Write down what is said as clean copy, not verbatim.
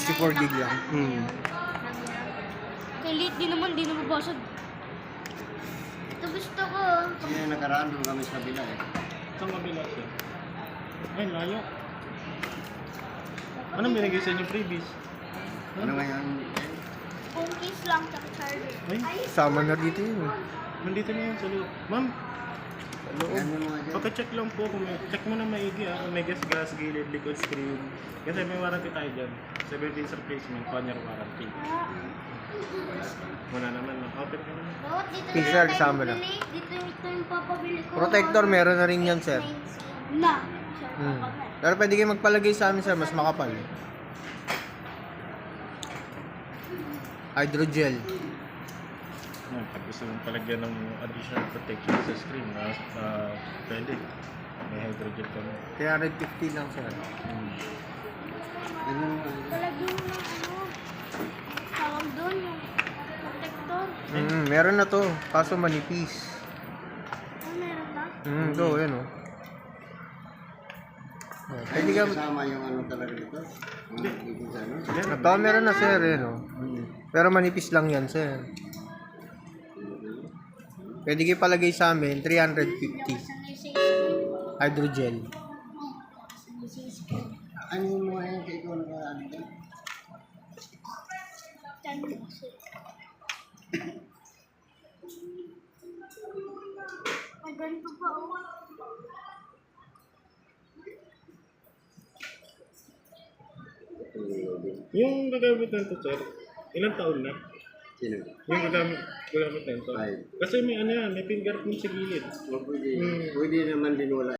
64 gig lang. Kilit, di naman basag. Ito gusto ko. Kasi nakaraan doon kami sa kabila eh. Saan kabila siya? Ay, layo. Anong binigay sa inyo freebies? Ano ngayon? Phone case lang, tsaka charger. Ay, Sama na dito yun. nandito na yan sa loob. Ma'am, Yan yung mga dyan. pagka-check lang po, check mo na maigi kung may gas, gilid, liquid screen. Kasi may warranty tayo dyan. 7 days replacement, 1 year warranty. Wala naman, open ka naman. Bawat dito PCR tayo kasama na. bumili. Dito yung papabili ko. Protector, meron na rin yan, sir. Na. Pero pwede kayo magpalagay sa amin, sir. Mas makapal. Hydrogel. Yan, pag gusto mong palagyan ng additional protection sa screen, pwede. May hydrogel ka mo. 350 lang, sir. Ano yung mga Palagyan mo ng ano. Tawag doon yung protector. Meron na to. Kaso manipis. Ano meron ba? Ito, yan o. Pwede ka... kasama yung ano talaga dito? Dito sa ano? Ito, meron na, sir. Yan o. Pero manipis lang yan, sir. Pwede kayo palagay sa amin, 350. Saan yung sa screen? Hydrogel. Saan yung sa screen? Ano yung mga yan kay ikaw naka-ano dyan? Saan yung sa Ay, ganito pa ako. Yung gagamit nito, sir, ilang taon na? Sino? Yung gagamit nito. Five. Kasi may ano yan, may fingerprint sa gilid. Pwede naman din wala.